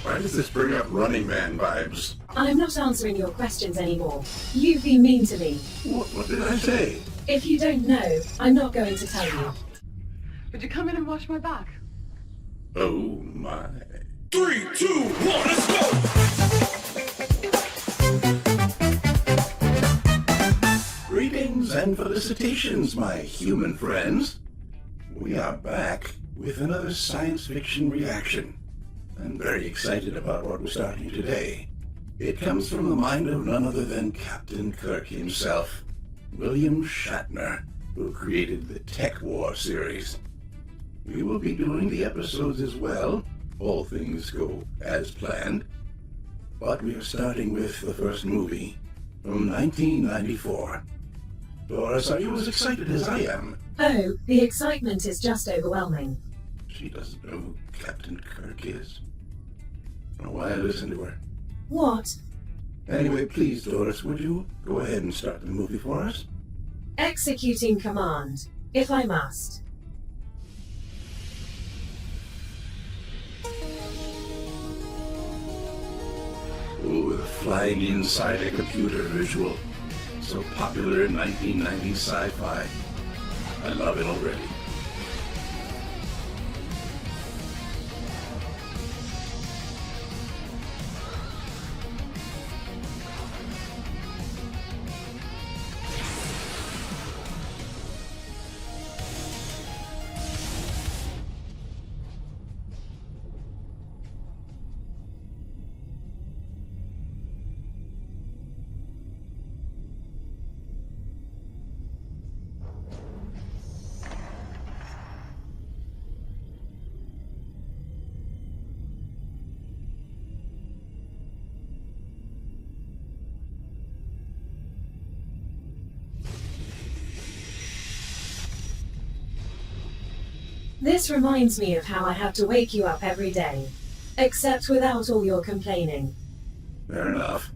Why does this bring up Running Man vibes? I'm not answering your questions anymore. You've been mean to me. What did I say? If you don't know, I'm not going to tell you. Would you come in and wash my back? Oh my. 3, 2, 1, let's go! Greetings and felicitations, my human friends. We are back with another science fiction reaction. I'm very excited about what we're starting today. It comes from the mind of none other than Captain Kirk himself, William Shatner, who created the TekWar series. We will be doing the episodes as well. All things go as planned. But we are starting with the first movie from 1994. Doris, are you as excited as I am? Oh, the excitement is just overwhelming. She doesn't know who Captain Kirk is. I don't know why I listen to her. What? Anyway, please, Doris, would you go ahead and start the movie for us? Executing command, if I must. Ooh, the flying inside a computer visual. So popular in 1990s sci-fi. I love it already. This reminds me of how I have to wake you up every day. Except without all your complaining. Fair enough.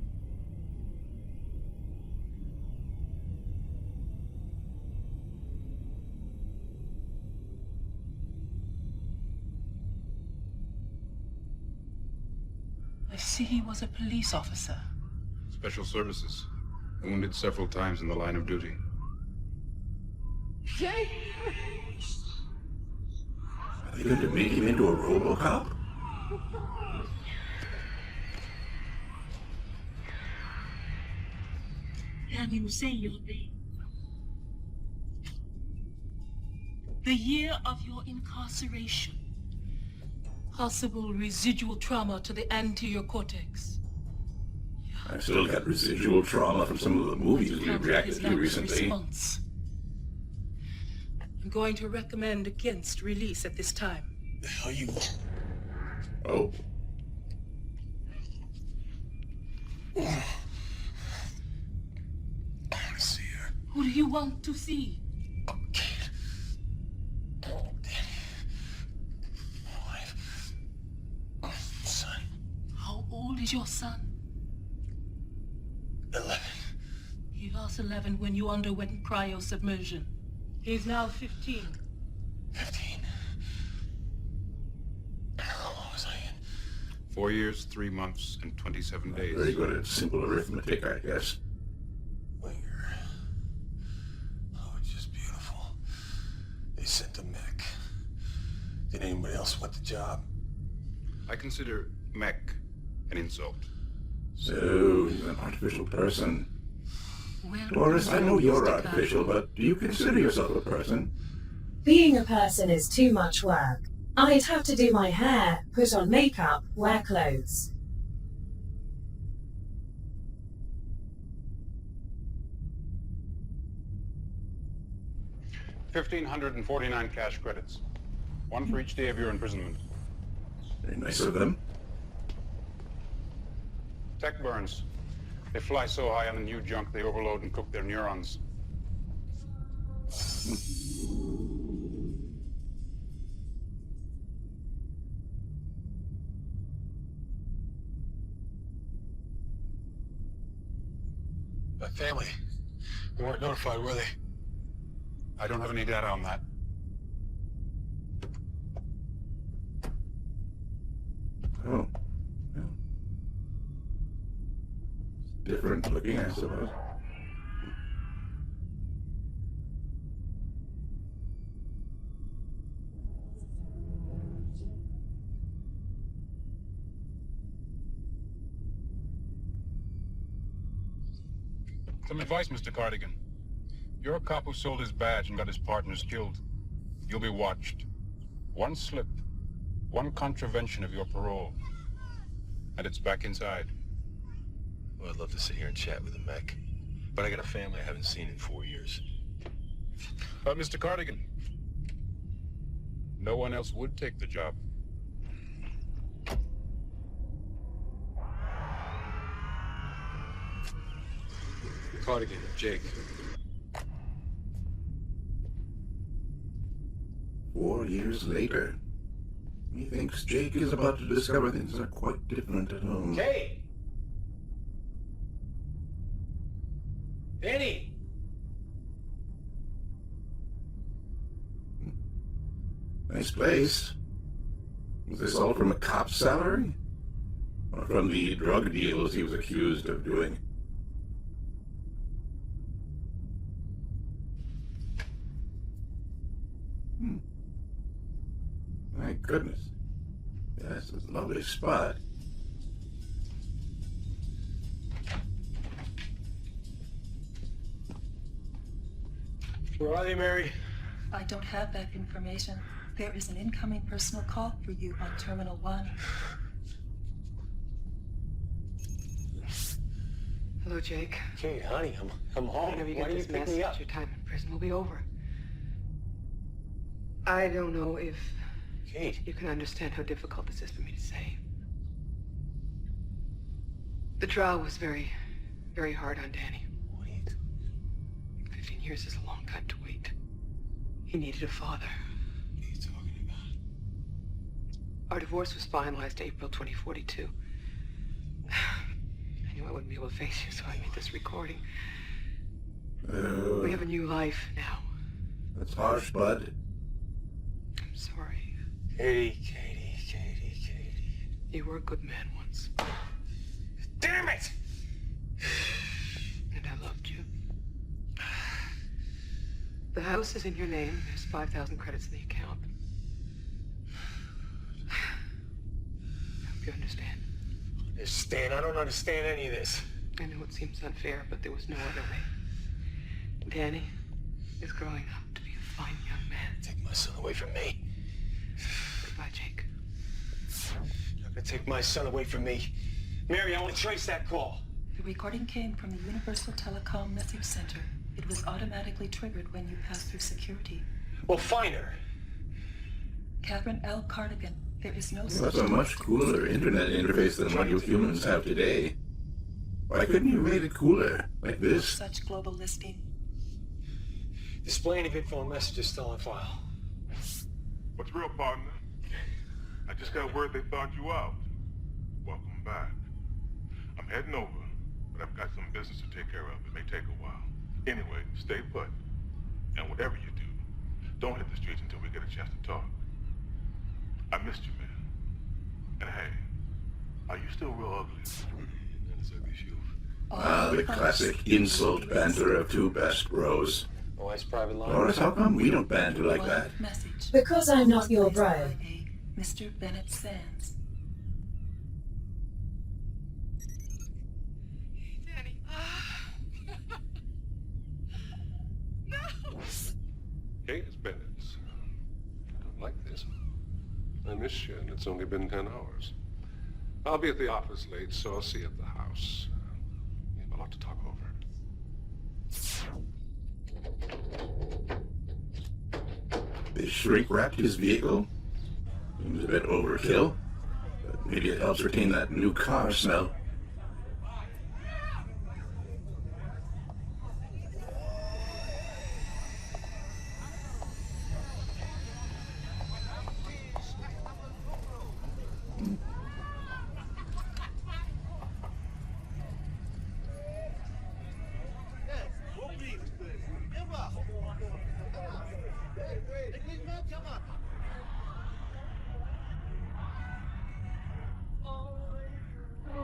I see he was a police officer. Special services. Wounded several times in the line of duty. Jake! Are they going to make him into a RoboCop? Can you say your name? The year of your incarceration. Possible residual trauma to the anterior cortex. I've still got residual trauma from some of the movies we reacted to recently. Response. I'm going to recommend against release at this time. The hell you... Oh. I want to see her. Who do you want to see? Kate. Danny. My wife. Son. How old is your son? 11. He was 11 when you underwent cryosubmersion. He's now 15. 15. How long was I in? 4 years, 3 months, and 27 days. Very good at simple arithmetic, I guess. Winger. Oh, it's just beautiful. They sent a Mech. Did anybody else want the job? I consider Mech an insult. So, he's an artificial person. Where Doris, I know you're Mr. artificial, but do you consider yourself a person? Being a person is too much work. I'd have to do my hair, put on makeup, wear clothes. $1,549 cash credits. One for each day of your imprisonment. Very nice of them. Tech burns. They fly so high on the new junk they overload and cook their neurons. My family. They weren't notified, were they? I don't have any data on that. Oh. different looking, I suppose. Some advice, Mr. Cardigan. You're a cop who sold his badge and got his partners killed. You'll be watched. One slip, one contravention of your parole, and it's back inside. Well, I'd love to sit here and chat with the Mech, but I got a family I haven't seen in 4 years. Mr. Cardigan, no one else would take the job. Cardigan, Jake. 4 years later, he thinks Jake is about to discover things are quite different at home. Hey! Danny! Nice place. Was this all from a cop's salary? Or from the drug deals he was accused of doing? My goodness. Yeah, this is a lovely spot. Where are they, Mary? I don't have that information. There is an incoming personal call for you on Terminal 1. Hello, Jake. Kate, honey, I'm home. Whenever you Why get do you this pick me up? message, your time in prison will be over. I don't know if Kate. you can understand how difficult this is for me to say. The trial was very, very hard on Danny. What are you doing? 15 years is a long time to wait. He needed a father. What are you talking about? Our divorce was finalized April 2042. I knew I wouldn't be able to face you, so I made this recording. We have a new life now. That's harsh, bud. I'm sorry. Katie. You were a good man once. Damn it! And I loved you. The house is in your name. There's 5,000 credits in the account. I hope you understand. Understand? I don't understand any of this. I know it seems unfair, but there was no other way. Danny is growing up to be a fine young man. Take my son away from me. Goodbye, Jake. You're not gonna take my son away from me. Mary, I want to trace that call. The recording came from the Universal Telecom Message Center. It was automatically triggered when you passed through security. Well, find her. Catherine L. Cardigan. There is no Well, such... that's a much cooler internet interface than what you humans have today. Why couldn't you have made it cooler, like this? such global listing. Display any VidPhone messages still on file. What's real, partner? I just got word they thawed you out. Welcome back. I'm heading over, but I've got some business to take care of. It may take a while. Anyway, stay put. And whatever you do, don't hit the streets until we get a chance to talk. I missed you, man. And hey, are you still real ugly? Not as ugly as you. Ah, the classic insult banter of two best bros. My wife's private line. Loris, how come we don't banter like that? Message. Because I'm not your bro. By a Mr. Bennett Sands. Danny. No! Hey, it's Bennett. I don't like this. I miss you, and it's only been 10 hours. I'll be at the office late, so I'll see you at the house. We have a lot to talk over. They shrink-wrapped his vehicle? Seems a bit overkill, but maybe it helps retain that new car smell.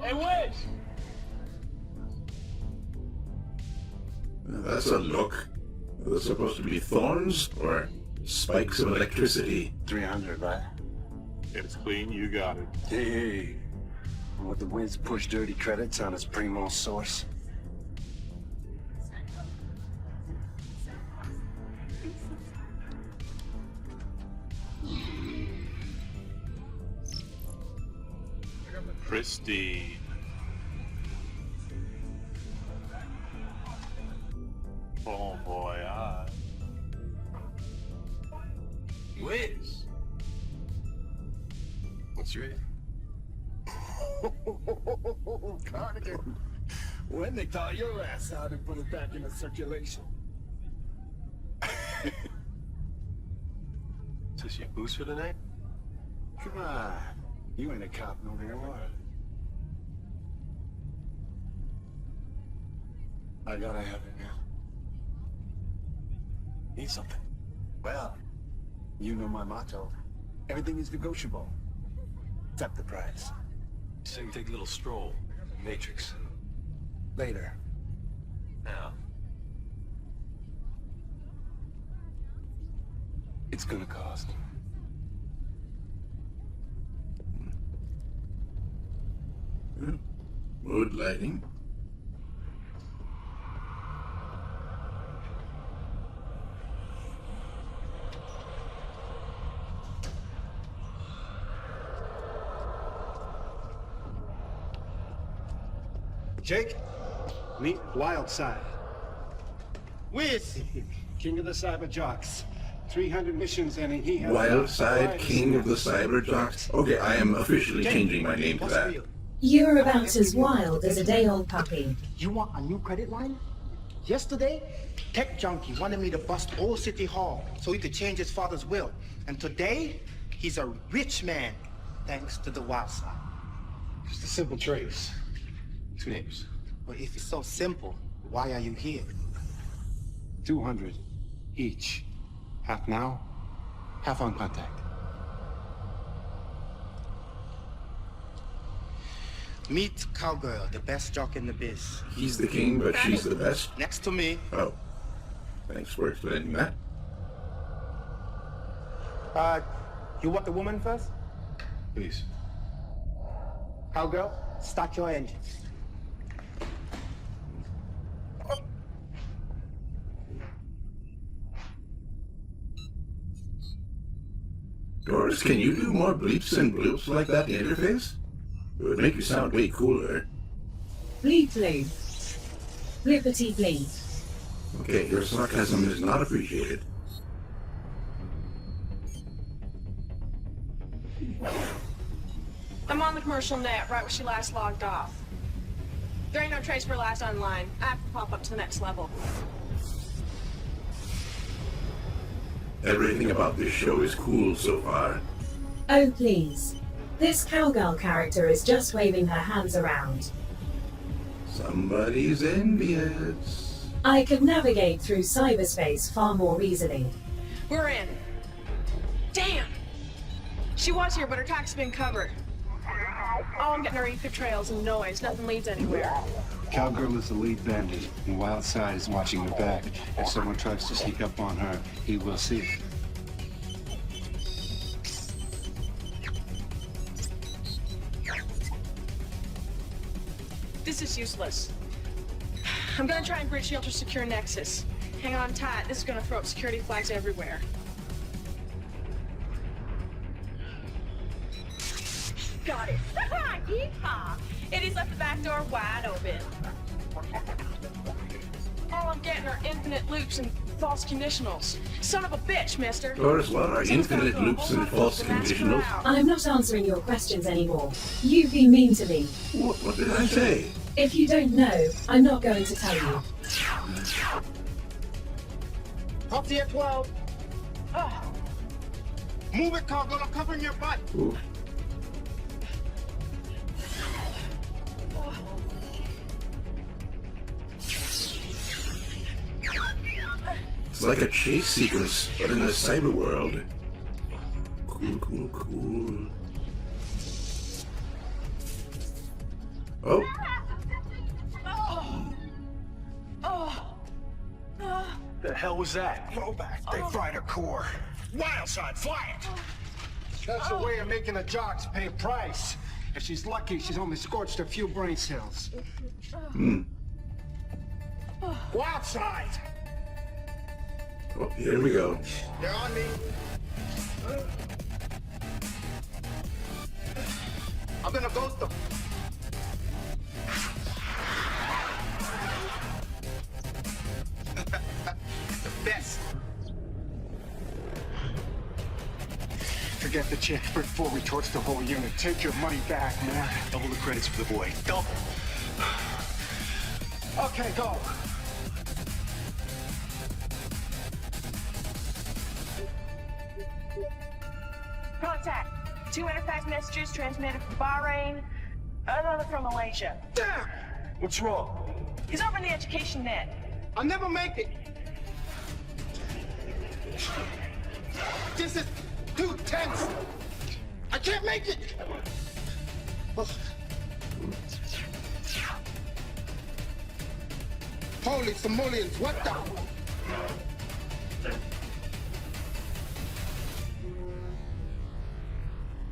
Hey, Wiz! That's a look. Are those supposed to be thorns or spikes of electricity? 300, right? It's clean, you got it. Hey, would the Wiz push dirty credits on his primo source? Pristine. Bon voyage. Wiz! What's your age? Cardigan, when they thaw your ass out and put it back into circulation. Is this your boost for tonight? Come on, you ain't a cop no more. I gotta have it now. Need something? Well, you know my motto. Everything is negotiable. Except the price. So you take a little stroll. Matrix. Later. Now. It's gonna cost. Mood lighting. Jake, meet Wildside. Wiz, king of the cyber jocks. 300 missions and he has... Wildside, king of the cyber jocks. Okay, I am officially changing my name to that. You're about as wild as a day-old puppy. You want a new credit line? Yesterday, Tech Junkie wanted me to bust Old City Hall so he could change his father's will. And today, he's a rich man, thanks to the Wildside. Just a simple trace. 2 names. Well, if it's so simple, why are you here? 200 each. Half now, half on contact. Meet Cowgirl, the best jock in the biz. He's the king, but she's the best? Next to me. Oh. Thanks for explaining that. You want the woman first? Please. Cowgirl, start your engines. Doris, can you do more bleeps and bloops like that in the interface? It would make you sound way cooler. Bleep bloop. Blippity bleep. Okay, your sarcasm is not appreciated. I'm on the commercial net, right where she last logged off. There ain't no trace for last online. I have to pop up to the next level. Everything about this show is cool so far. Oh please. This Cowgirl character is just waving her hands around. Somebody's envious. I could navigate through cyberspace far more easily. We're in. Damn! She was here, but her track's been covered. All I'm getting are ether trails and noise. Nothing leads anywhere. Cowgirl is the lead bandit, and Wildside is watching her back. If someone tries to sneak up on her, he will see it. This is useless. I'm gonna try and bridge the ultra-secure nexus. Hang on tight. This is gonna throw up security flags everywhere. Got it. Yeehaw! It is left the back door wide open. All I'm getting are infinite loops and false conditionals. Son of a bitch, mister. Doris, what are infinite loops and false conditionals? I'm not answering your questions anymore. You've been mean to me. What did I say? If you don't know, I'm not going to tell you. Up to your 12. Move it, Cowgirl. I'm covering your butt. Ooh. It's like a chase sequence, but in the cyber world. Cool, cool, cool. Oh. The hell was that? Throwback. They fried her core. Wildside, fly it! That's a way of making the jocks pay a price. If she's lucky, she's only scorched a few brain cells. Wildside! Oh, here we go. They're on me. I'm gonna ghost them. The best. Forget the chick. Bring 4 retorts the whole unit. Take your money back, man. Double the credits for the boy. Double. Okay, go. Contact. 2 interfax messages transmitted from Bahrain, another from Malaysia. Damn! What's wrong? He's over in the education net. I'll never make it. This is too tense. I can't make it. Oh. Holy simoleons, what the?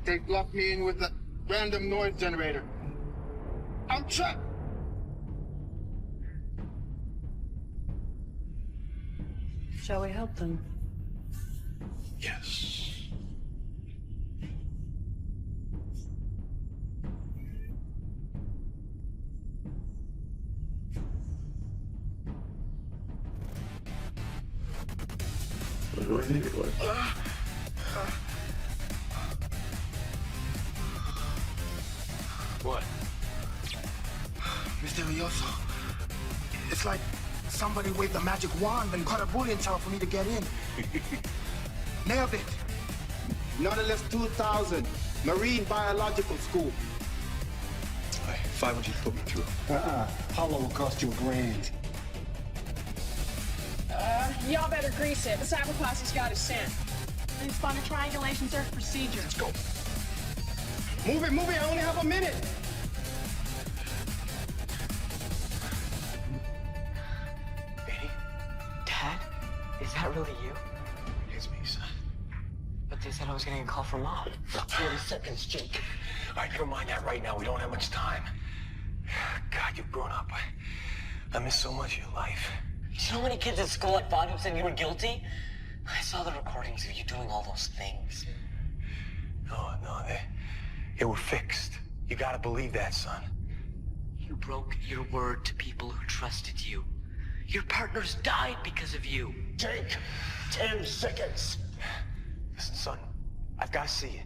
They locked me in with a random noise generator. I'm trapped. Shall we help them? Yes. What do I think it was? What? Mysterioso. It's like somebody waved a magic wand and cut a bullion tower for me to get in. Nailed it. Nautilus 2000, Marine Biological School. Hey, 500 put me through. Hollow will cost you $1,000. Y'all better grease it. The cyber posse's got his scent. They spawned a triangulation search procedure. Let's go. Move it, I only have a minute. Dad? Is that really you? It's me, son. But they said I was getting a call from Mom. 40 seconds, Jake. All right, never mind that right now. We don't have much time. God, you've grown up. I miss so much of your life. You know how many kids at school I thought who said you were guilty? I saw the recordings of you doing all those things. No, they were fixed. You gotta believe that, son. You broke your word to people who trusted you. Your partners died because of you. Jake, 10 seconds. Listen, son, I've gotta see you.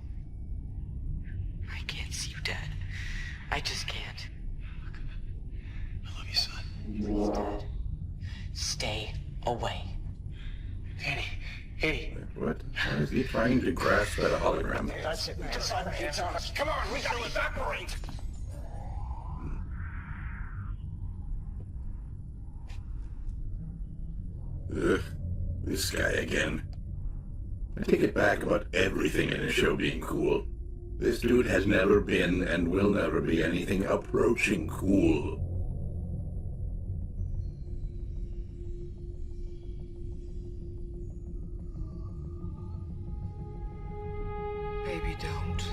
I can't see you, Dad. I just can't. I love you, son. Please, Dad. Stay away. Danny. What? Why is he trying to grasp at a hologram? That's it. We can sign our hands on us. Come on, we gotta evaporate. Ugh, this guy again. I take it back about everything in the show being cool. This dude has never been and will never be anything approaching cool. Baby, don't.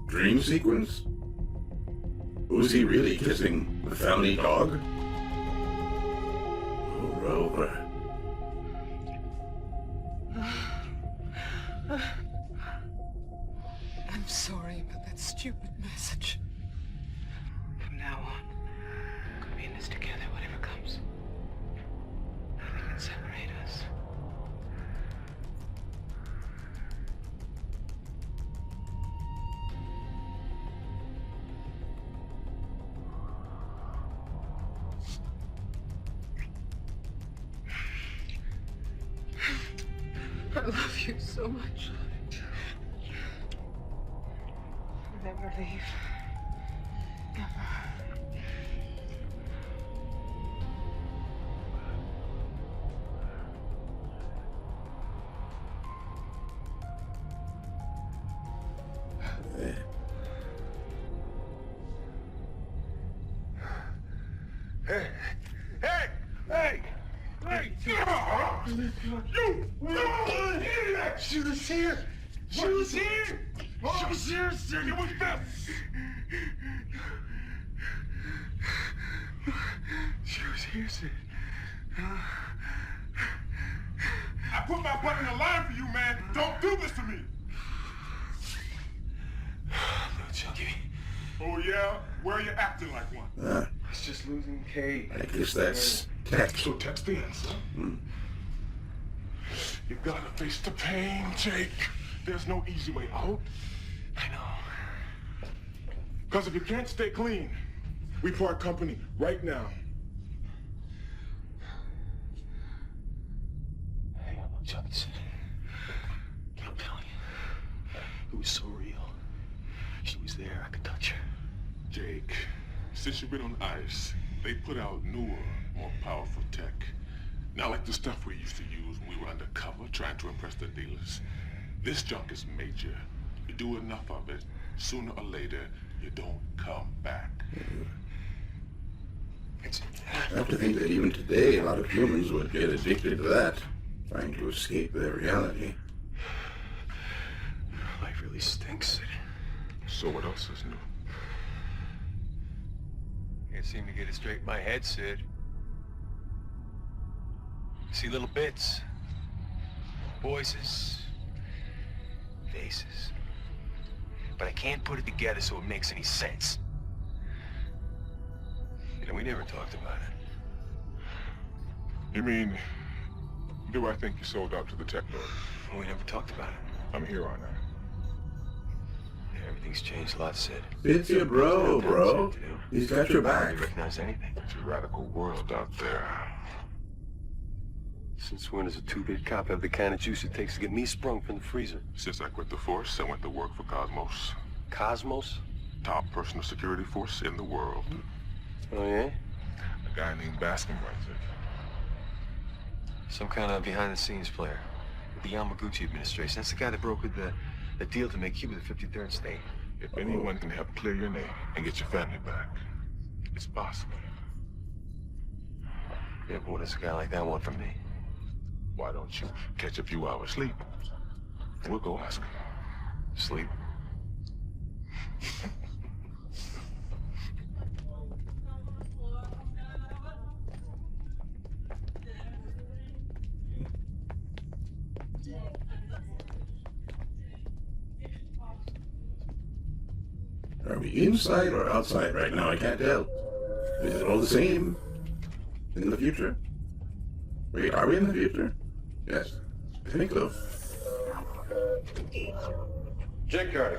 Dream sequence? Who's he really kissing? The family dog? Oh, Rover. I'm sorry about that stupid message. From now on, we'll be in this together, whatever comes. Nothing can separate us. I love you so much. Never leave. Never. Hey! Hey! Hey! Hey! You! She was here! She was here! She was here, sir! It was Beth! She was here, sir. I put my butt in the line for you, man. Don't do this to me. Little chunky. Oh, yeah? Where are you acting like one? It's just losing Kate. I guess that's Tech. So Tech's the answer. You gotta face the pain, Jake. There's no easy way out. I know. Because if you can't stay clean, we part company right now. Hang on, Chunks. I'm telling you, it was so real. She was there, I could touch her. Jake, since you've been on ice, they put out newer, more powerful tech. Not like the stuff we used to use when we were undercover trying to impress the dealers. This junk is major. You do enough of it, sooner or later, you don't come back. I have to think that even today, a lot of humans would get addicted to that, trying to escape their reality. Life really stinks. So what else is new? Can't seem to get it straight in my head, Sid. See little bits. Voices. Faces. But I can't put it together so it makes any sense. You know, we never talked about it. You mean, do I think you sold out to the tech lord? Well, we never talked about it. I'm here on that. Yeah, everything's changed a lot, Sid. It's your bro. He's got your back. You recognize anything? It's a radical world out there. Since when does a two-bit cop have the kind of juice it takes to get me sprung from the freezer? Since I quit the force, I went to work for Cosmos. Cosmos? Top personal security force in the world. Oh, yeah? A guy named Bascom runs it. Some kind of behind-the-scenes player. The Yamaguchi administration. That's the guy that brokered the deal to make Cuba the 53rd state. If anyone can help clear your name and get your family back, it's possible. Yeah, but what does a guy like that want from me? Why don't you catch a few hours sleep? We'll go ask him. Sleep? Are we inside or outside right now? I can't tell. Is it all the same? In the future? Wait, are we in the future? Yes, I think so. Jake Cardigan.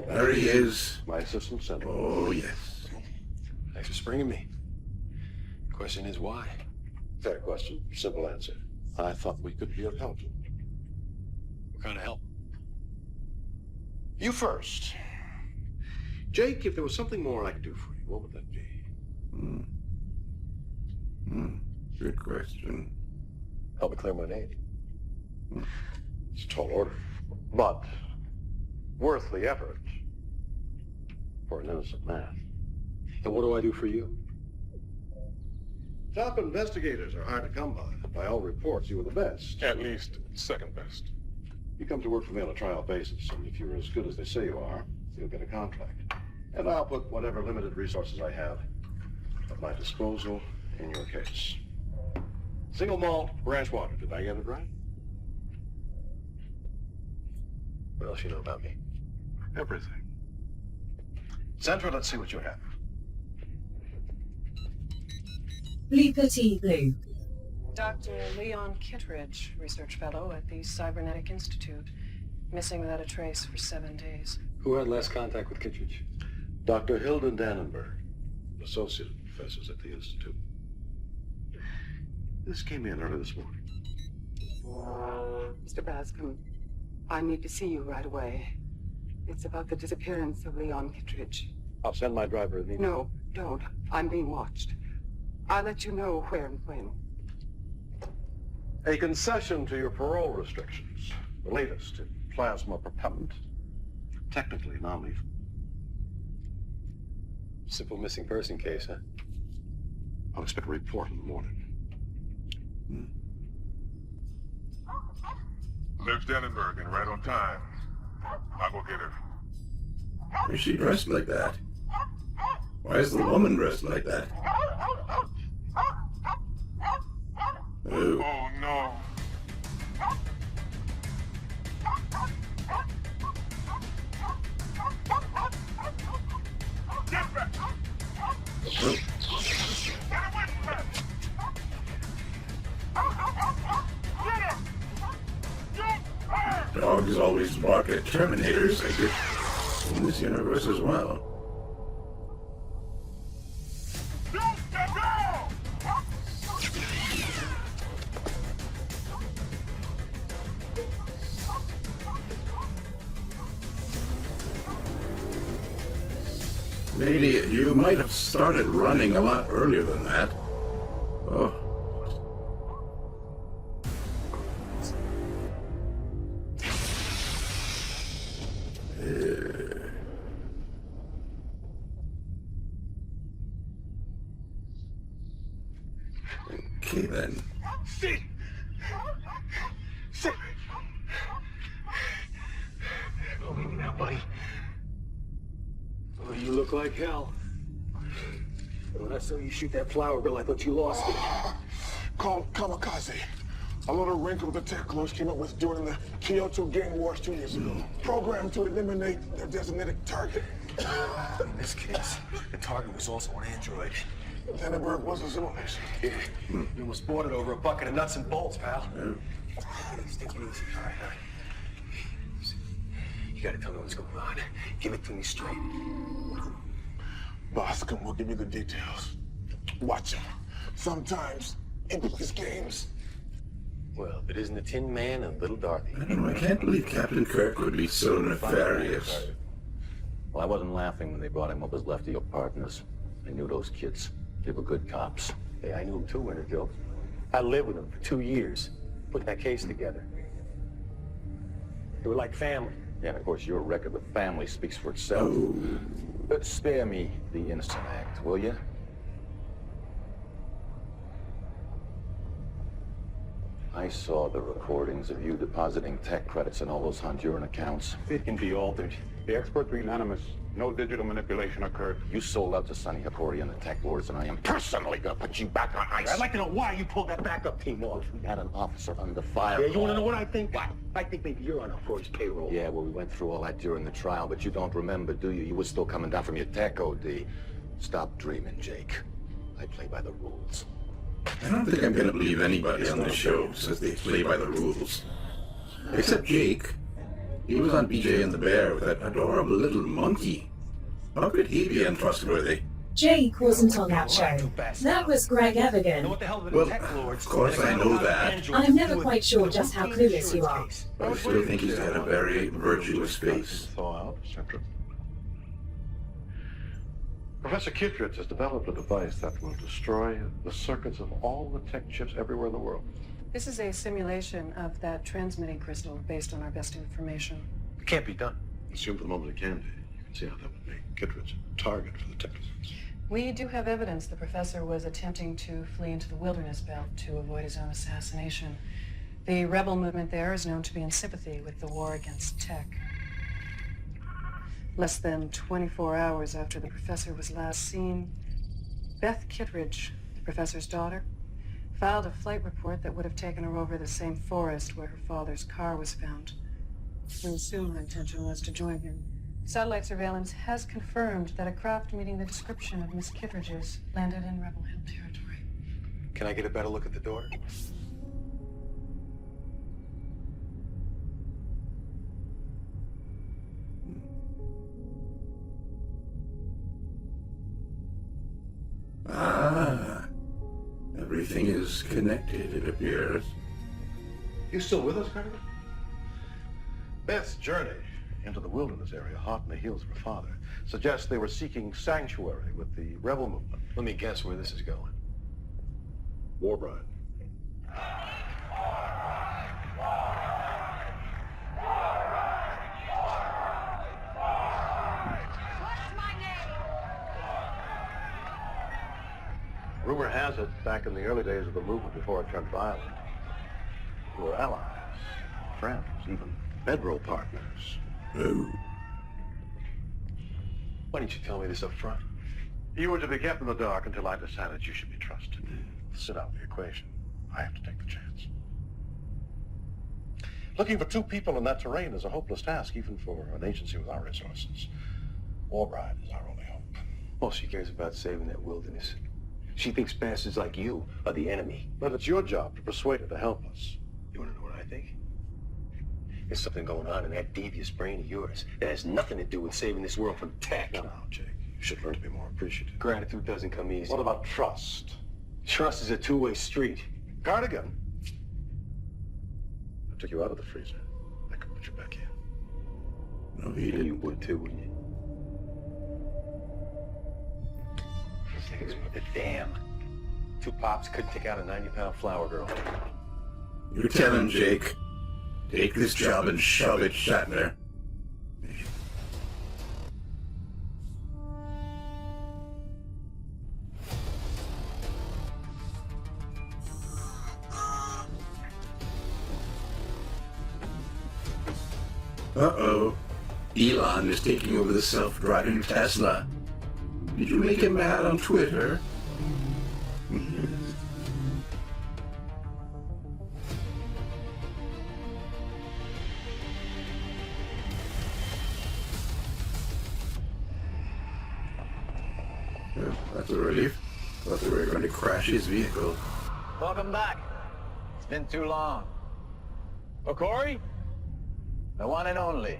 There he is. My assistant central. Oh, yes. Thanks for springing me. The question is why? Fair question, simple answer. I thought we could be of help. What kind of help? You first. Jake, if there was something more I could do for you, what would that be? Good question. Help me clear my name. It's a tall order, but worth the effort for an innocent man. And what do I do for you? Top investigators are hard to come by. By all reports, you were the best. At least second best. You come to work for me on a trial basis, and if you're as good as they say you are, you'll get a contract. And I'll put whatever limited resources I have at my disposal in your case. Single malt, branch water. Did I get it right? What else you know about me? Everything. Central, let's see what you have. Blue Petit Blue. Dr. Leon Kittredge, research fellow at the Cybernetic Institute. Missing without a trace for 7 days. Who had last contact with Kittredge? Dr. Hilda Dannenberg, associate professors at the Institute. This came in early this morning. Mr. Bascom, I need to see you right away. It's about the disappearance of Leon Kittredge. I'll send my driver immediately. No, don't. I'm being watched. I'll let you know where and when. A concession to your parole restrictions. The latest in plasma propellant. Technically non-lethal. Simple missing person case, huh? I'll expect a report in the morning. Lives Dannenberg and right on time. I'll go get her. Why is she dressed like that? Why is the woman dressed like that? Oh. Oh no. Get back! Oh. Dogs always bark at Terminators, I guess, in this universe as well. Lady, you might have started running a lot earlier than that. Oh. Okay then. Sit! Sit! Don't leave me now, buddy. Oh, you look like hell. When I saw you shoot that flower girl, I thought you lost it. Called Kamikaze. A little wrinkle the tech lords came up with during the Kyoto Gang Wars 2 years ago. Programmed to eliminate their designated target. In this case, the target was also an android. Dannenberg was a simulation. Yeah. You almost bought it over a bucket of nuts and bolts, pal. Take it easy. All right. You gotta tell me what's going on. Give it to me straight. Bascom will give you the details. Watch him. Sometimes in his games. Well, if it isn't the Tin Man and Little Dorothy. I don't know, I can't believe Captain Kirk would be so nefarious. Well, I wasn't laughing when they brought him what was left of your partners. I knew those kids. They were good cops. Hey, I knew him too, Winter Joe. I lived with him for 2 years. Put that case together. They were like family. Yeah, and of course, your record with family speaks for itself. Oh. But spare me the innocent act, will you? I saw the recordings of you depositing tech credits in all those Honduran accounts. It can be altered. The experts were unanimous. No digital manipulation occurred. You sold out to Sonny and the TekWars, and I am personally gonna put you back on ice. I'd like to know why you pulled that backup team off. We had an officer under fire. Yeah, you want to know what I think? What? I think maybe you're on Flores' payroll. Yeah, well, we went through all that during the trial, but you don't remember, do you? You were still coming down from your tech OD. Stop dreaming, Jake. I play by the rules. I don't think I'm gonna believe anybody on this show who says they play by the rules. Except Jake. He was on BJ and the Bear with that adorable little monkey. How could he be untrustworthy? Jake wasn't on that show. That was Greg Evigan. Well, of course I know that. I'm never quite sure just how clueless you are. But I still think he's got a very virtuous face. Thaw out, etc. Professor Kittredge has developed a device that will destroy the circuits of all the tech chips everywhere in the world. This is a simulation of that transmitting crystal based on our best information. It can't be done. Assume for the moment it can be. You can see how that would make Kittredge a target for the technicians. We do have evidence the professor was attempting to flee into the wilderness belt to avoid his own assassination. The rebel movement there is known to be in sympathy with the war against tech. Less than 24 hours after the professor was last seen, Beth Kittredge, the professor's daughter, filed a flight report that would have taken her over the same forest where her father's car was found. We assume her intention was to join him. Satellite surveillance has confirmed that a craft meeting the description of Miss Kittredge's landed in Rebel Hill territory. Can I get a better look at the door? Ah. Everything is connected, it appears. You still with us, Cardigan? Beth's journey into the wilderness area, hot on the heels of her father, suggests they were seeking sanctuary with the rebel movement. Let me guess where this is going. War bride. Rumor has it, back in the early days of the movement before it turned violent, we were allies, friends, even bedroll partners. Oh. Why didn't you tell me this up front? You were to be kept in the dark until I decided you should be trusted. Sit out the equation. I have to take the chance. Looking for two people in that terrain is a hopeless task, even for an agency with our resources. Warbride is our only hope. All she cares about saving that wilderness. She thinks bastards like you are the enemy. But it's your job to persuade her to help us. You want to know what I think? There's something going on in that devious brain of yours that has nothing to do with saving this world from tech. No, Jake. You should learn to be more appreciative. Gratitude doesn't come easy. What about trust? Trust is a two-way street. Cardigan. I took you out of the freezer. I could put you back in. No, he didn't. You would too, wouldn't you? Those things were the damn. Two pops couldn't take out a 90-pound flower girl. You're telling Jake. Take this job and shove it, Shatner. Uh-oh. Elon is taking over the self-driving Tesla. Did you make him mad on Twitter? That's a relief. Thought they were going to crash his vehicle. Welcome back. It's been too long. For Corey? The one and only.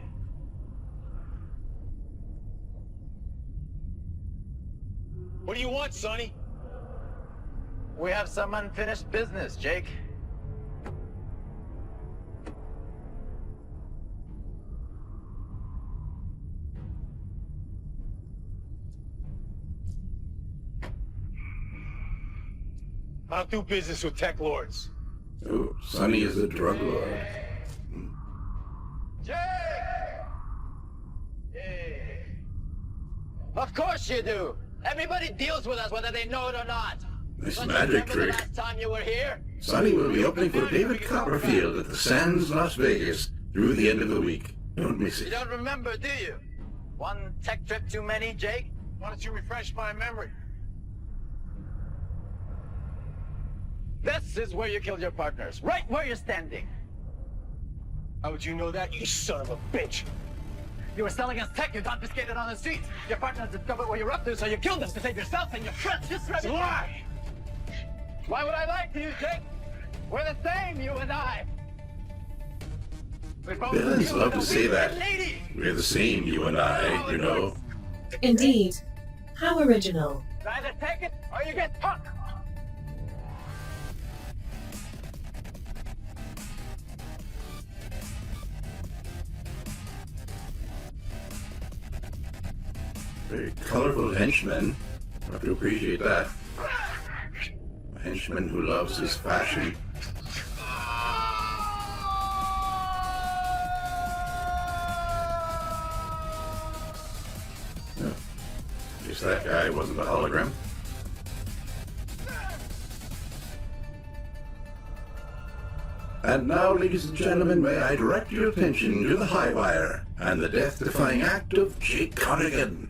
What do you want, Sonny? We have some unfinished business, Jake. I'll do business with tech lords. Oh, Sonny is a drug lord. Jake! Hey. Of course you do. Everybody deals with us whether they know it or not. Nice Don't magic you remember trick. the last time you were here? Sonny will be opening for David Copperfield at the Sands, Las Vegas through the end of the week. Don't miss You it. don't remember, do you? One tech trip too many, Jake? Why don't you refresh my memory? This is where you killed your partners, right where you're standing. How would you know that, you son of a bitch? You were selling us tech you confiscated on the streets. Your partners discovered what you're up to, so you killed us to save yourself and your friends. It's a lie! Why would I lie to you, Jake? We're the same, you and I. Villains love to say that. We're the same, you and I, you know. Indeed. How original. Either take it or you get punked. Very colorful henchman. I have to appreciate that. A henchman who loves his fashion. Oh, guess that guy wasn't a hologram. And now, ladies and gentlemen, may I direct your attention to the high wire and the death-defying act of Jake Cardigan.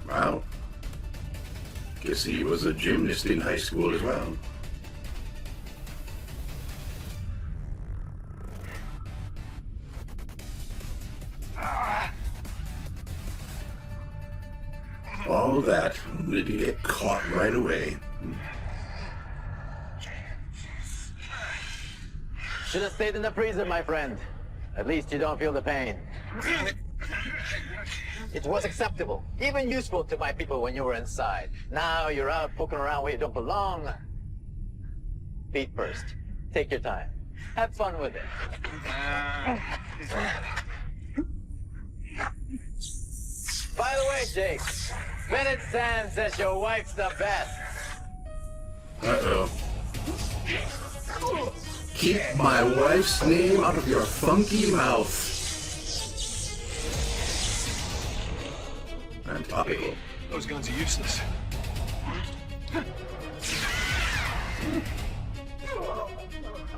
Wow. Guess he was a gymnast in high school as well. All that only to get caught right away. Should have stayed in the freezer, my friend. At least you don't feel the pain. It was acceptable, even useful to my people when you were inside. Now you're out poking around where you don't belong. Feet first. Take your time. Have fun with it. By the way, Jake, Bennett Sam says your wife's the best. Uh-oh. Keep my wife's name out of your funky mouth. And topical. Those guns are useless.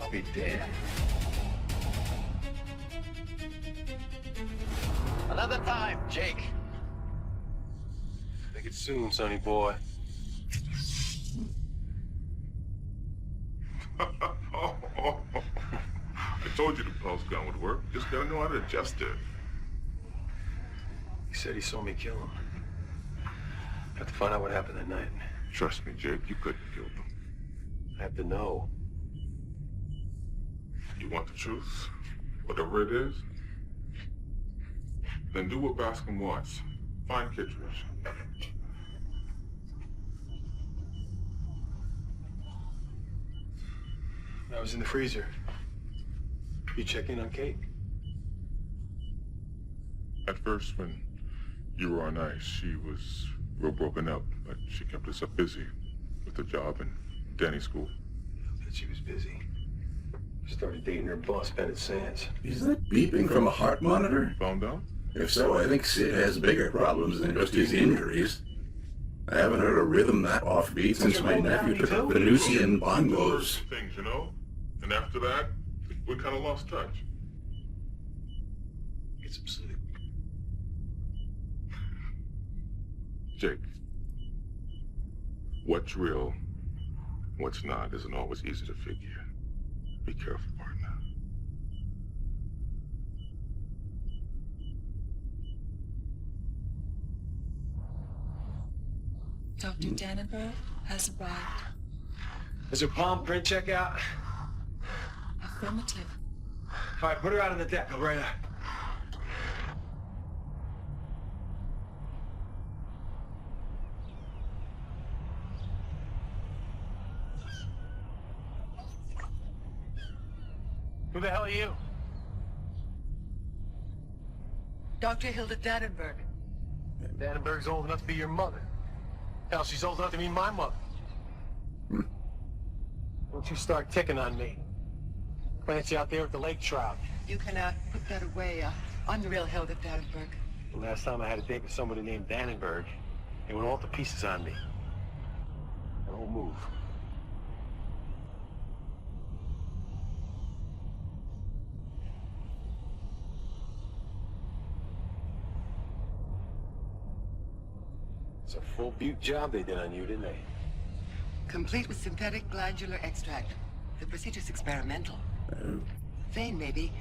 I'll be dead. Another time, Jake. Make it soon, Sonny boy. I told you the pulse gun would work. Just gotta know how to adjust it. He said he saw me kill him. Have to find out what happened that night. Trust me, Jake, you couldn't kill them. I have to know. You want the truth? Whatever it is? Then do what Bascom wants. Find Kittredge. I was in the freezer. You check in on Kate? At first, when you were on ice, she was real broken up, but she kept us up busy with her job and Danny school. But she was busy. Started dating her boss, Bennett Sands. Is that beeping from a heart monitor? Found out? If so, I think Sid has bigger problems than just his injuries. I haven't heard a rhythm that offbeat since my nephew took up Venusian bongos. Things, you know? And after that, we kind of lost touch. Get some sleep. Jake, what's real, what's not, isn't always easy to figure. Be careful, partner. Dr. Dannenberg has arrived. Is her palm print check out? Affirmative. All right, put her out on the deck. I'll right out. Who the hell are you? Dr. Hilda Dannenberg. Dannenberg's old enough to be your mother. Hell, she's old enough to be my mother. Don't you start ticking on me. Clancy out there at the lake trout. You can put that away. I'm the real Hilda Dannenberg. The last time I had a date with somebody named Dannenberg, they went all to pieces on me. I won't move. It's a full butte job they did on you, didn't they? Complete with synthetic glandular extract. The procedure's experimental. Vain, maybe,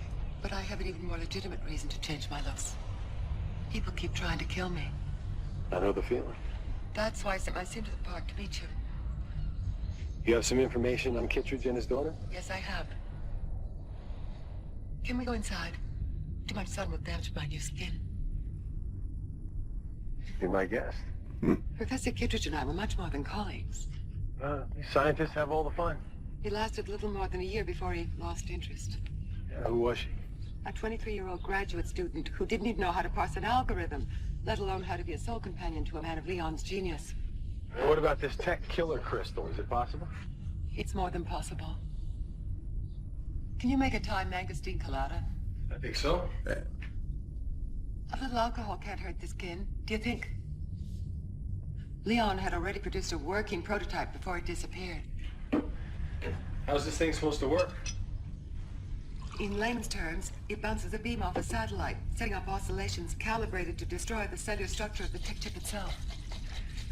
but I have an even more legitimate reason to change my looks. People keep trying to kill me. I know the feeling. That's why I sent my sim to the park to meet you. You have some information on Kittredge and his daughter? Yes, I have. Can we go inside? Too much sun will damage my new skin. Be my guest. Professor Kittredge and I were much more than colleagues. These scientists have all the fun. He lasted little more than a year before he lost interest. Yeah, who was she? A 23-year-old graduate student who didn't even know how to parse an algorithm, let alone how to be a soul companion to a man of Leon's genius. What about this tech killer crystal? Is it possible? It's more than possible. Can you make a Thai mangosteen colada? I think so. A little alcohol can't hurt the skin, do you think? Leon had already produced a working prototype before it disappeared. How's this thing supposed to work? In layman's terms, it bounces a beam off a satellite, setting up oscillations calibrated to destroy the cellular structure of the tech chip itself.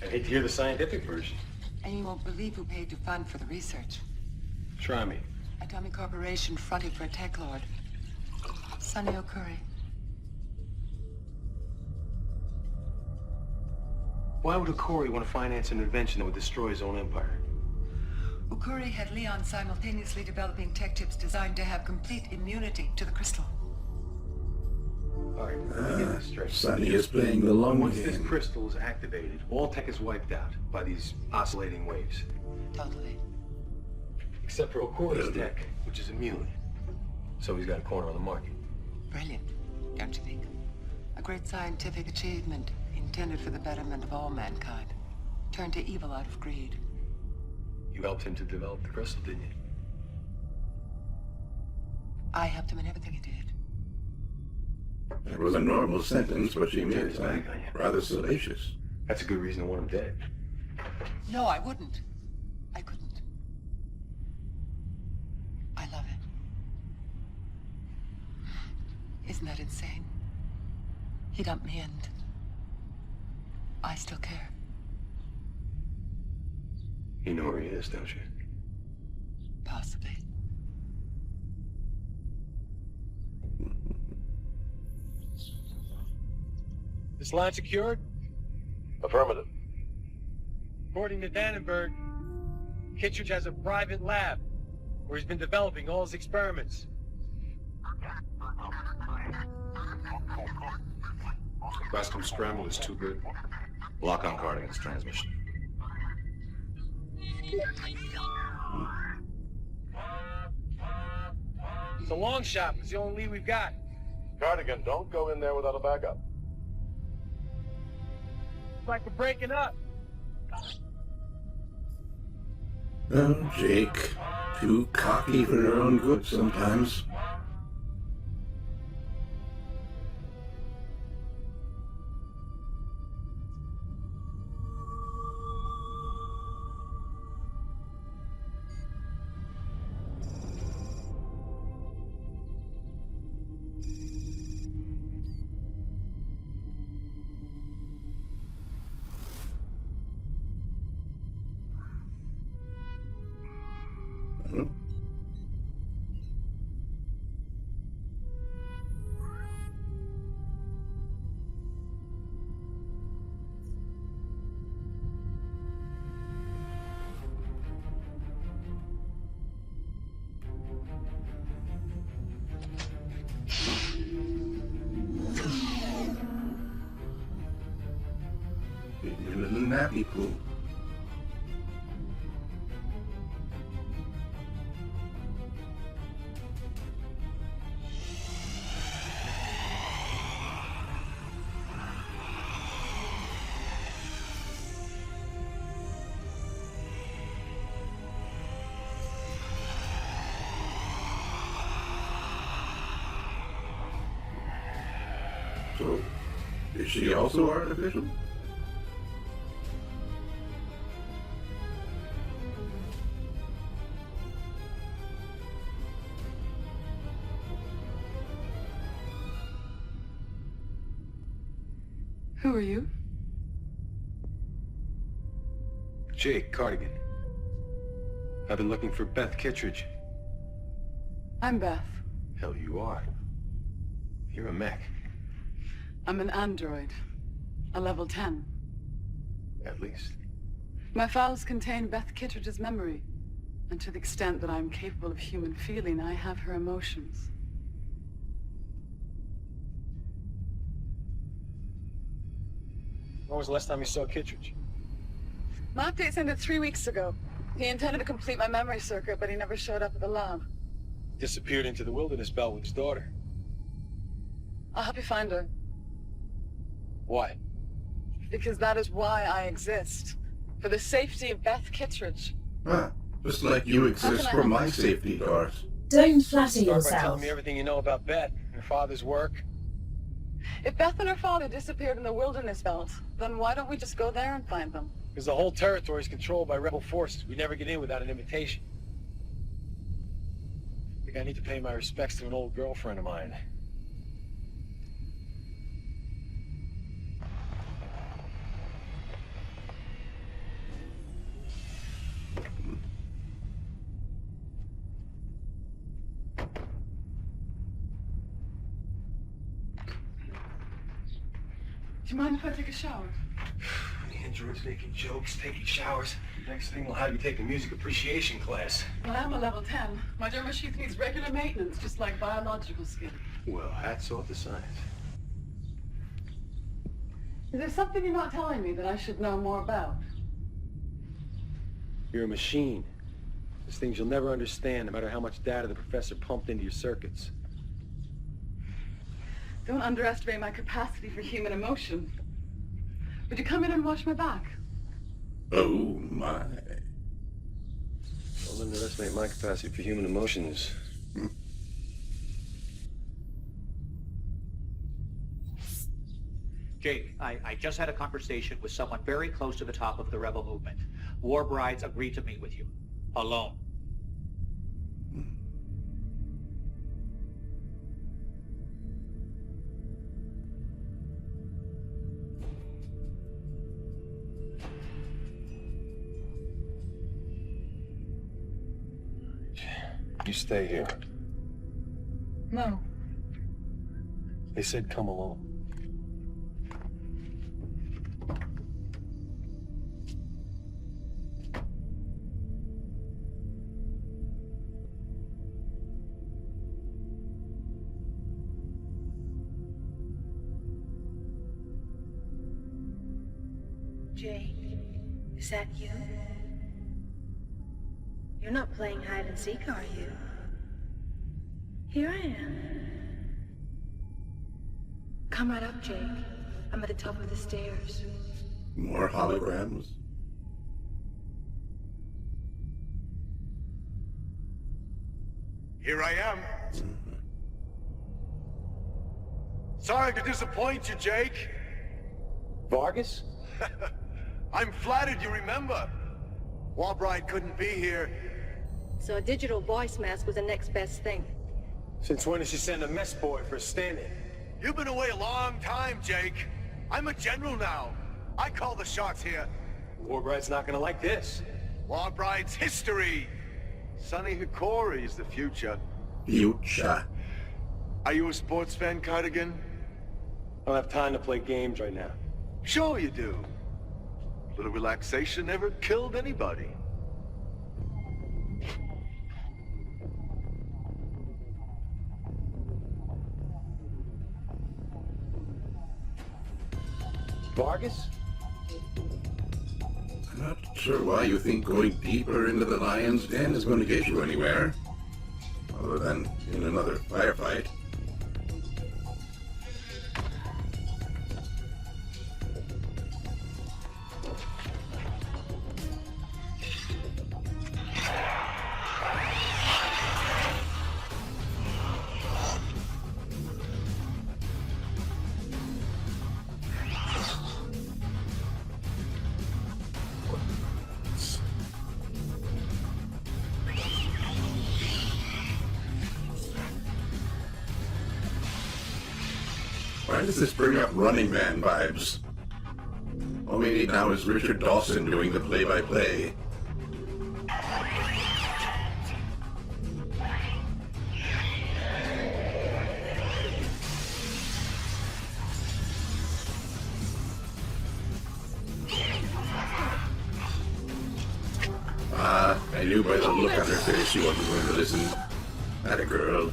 I hate to hear the scientific version. And you won't believe who paid to fund for the research. Try me. Atomic Corporation fronted for a tech lord. Sonny O'Curry. Why would Okori want to finance an invention that would destroy his own empire? O'Curry had Leon simultaneously developing tech chips designed to have complete immunity to the crystal. All right, let me get this straight. Sonny is playing the long Once game. this crystal is activated, all tech is wiped out by these oscillating waves. Totally. Except for Okori's tech, which is immune. So he's got a corner on the market. Brilliant, don't you think? A great scientific achievement intended for the betterment of all mankind. Turned to evil out of greed. You helped him to develop the crystal, didn't you? I helped him in everything he did. That was a normal sentence, but she made it rather salacious. That's a good reason to want him dead. No, I wouldn't. I couldn't. I love him. Isn't that insane? He dumped me and I still care. You know where he is, don't you? Possibly. This line secured? Affirmative. According to Dannenberg, Kittredge has a private lab where he's been developing all his experiments. Bascom scramble is too good. Lock on Cardigan's transmission. It's a long shot, but it's the only lead we've got. Cardigan, don't go in there without a backup. It's like we're breaking up. Oh, Jake. Too cocky for her own good sometimes. Little nappy pool. So, is she also artificial? Who are you? Jake Cardigan. I've been looking for Beth Kittredge. I'm Beth. Hell, you are. You're a mech. I'm an android. A level 10. At least. My files contain Beth Kittredge's memory. And to the extent that I'm capable of human feeling, I have her emotions. When was the last time you saw Kittredge? My updates ended 3 weeks ago. He intended to complete my memory circuit, but he never showed up at the lab. Disappeared into the wilderness belt with his daughter. I'll help you find her. Why? Because that is why I exist. For the safety of Beth Kittredge. Ah, just like you exist for my safety, Doris. Don't flatter Start by yourself. telling me everything you know about Beth, her father's work. If Beth and her father disappeared in the wilderness belt, then why don't we just go there and find them? Because the whole territory is controlled by rebel forces. We never get in without an invitation. I think I need to pay my respects to an old girlfriend of mine. Do you mind if I take a shower? The androids making jokes, taking showers. Next thing we'll have you take a music appreciation class. Well, I'm a level 10. My derma sheath needs regular maintenance, just like biological skin. Well, hats off to science. Is there something you're not telling me that I should know more about? You're a machine. There's things you'll never understand, no matter how much data the professor pumped into your circuits. Don't underestimate my capacity for human emotion. Would you come in and wash my back? Oh, my. Don't underestimate my capacity for human emotions. Jake, I just had a conversation with someone very close to the top of the rebel movement. War brides agreed to meet with you. Alone. You stay here. No. They said come alone. Jake, is that you? You're not playing hide and seek, are you? Here I am. Come right up, Jake. I'm at the top of the stairs. More holograms? Here I am. Sorry to disappoint you, Jake. Vargas? I'm flattered you remember. Warbride couldn't be here. So a digital voice mask was the next best thing. Since when did she send a mess boy for a stand-in? You've been away a long time, Jake. I'm a general now. I call the shots here. Warbride's not gonna like this. Warbride's history. Sonny Hikori is the future. Future. Are you a sports fan, Cardigan? I don't have time to play games right now. Sure you do. A little relaxation never killed anybody. Vargas? I'm not sure why you think going deeper into the lion's den is going to get you anywhere. Other than in another firefight. Why does this bring up Running Man vibes? All we need now is Richard Dawson doing the play-by-play. I knew by the look on her face she wasn't going to listen. Atta girl.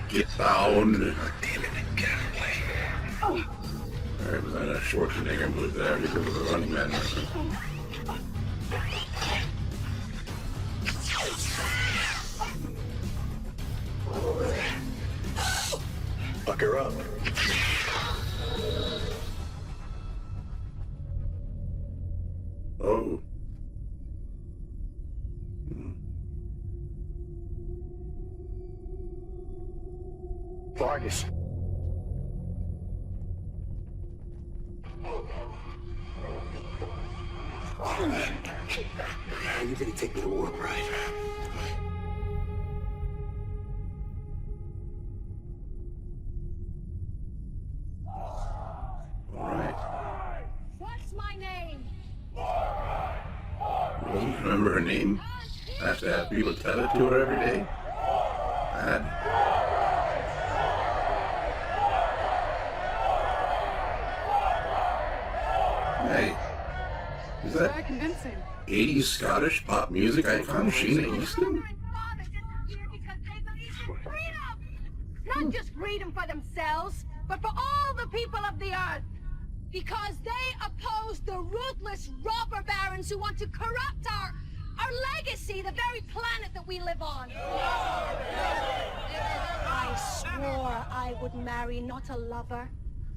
Get down. Damn it, get out of the way. Alright, was that a Schwarzenegger move there because of the Running Man reference? Fuck her up. Oh. Vargas. You gonna take me to war, right? Alright. What's my name? You doesn't remember her name? Has to have people tell it to her every day? Bad. Hey, is that Very convincing. 80s Scottish pop music icon Sheena Easton? Not just freedom for themselves, but for all the people of the earth. Because they oppose the ruthless robber barons who want to corrupt our our legacy, the very planet that we live on. I swore I would marry not a lover,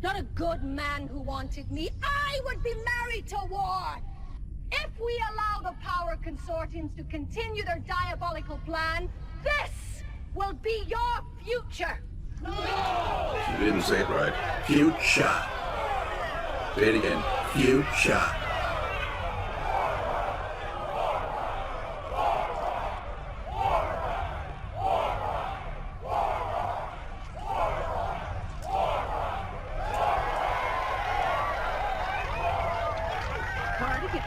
not a good man who wanted me. I would be married to war. If we allow the power consortiums to continue their diabolical plan, this will be your future. You didn't say it right. Future. Say it again. Future. Cardigan.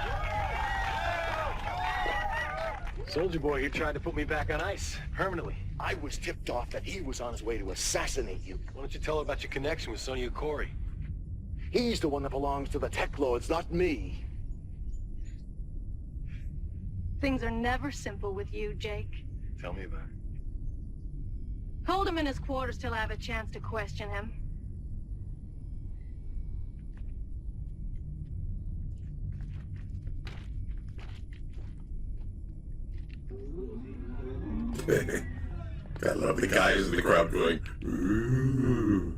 Soldier boy here tried to put me back on ice, permanently. I was tipped off that he was on his way to assassinate you. Why don't you tell her about your connection with Sonny Corey? He's the one that belongs to the tech lords, not me. Things are never simple with you, Jake. Tell me about it. Hold him in his quarters till I have a chance to question him. I love the guys in the crowd going, ooh.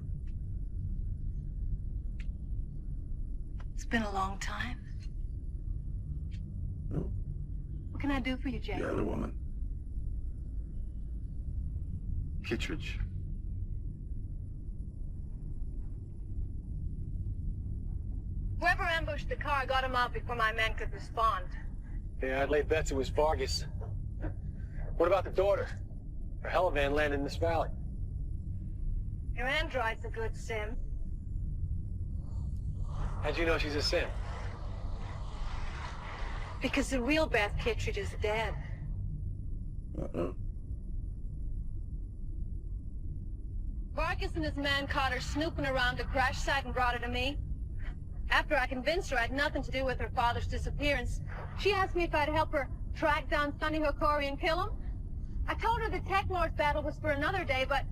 It's been a long time. Oh. What can I do for you, Jake? The other woman. Kittredge. Whoever ambushed the car got him out before my men could respond. Yeah, I'd lay bets it was Vargas. What about the daughter? Her Hologram landed in this valley. Your android's a good sim. How'd you know she's a sim? Because the real Beth Kittredge is dead. Uh-oh. Vargas and his man caught her snooping around the crash site and brought her to me. After I convinced her I had nothing to do with her father's disappearance, she asked me if I'd help her track down Sonny Corey and kill him. I told her the TekWar battle was for another day, but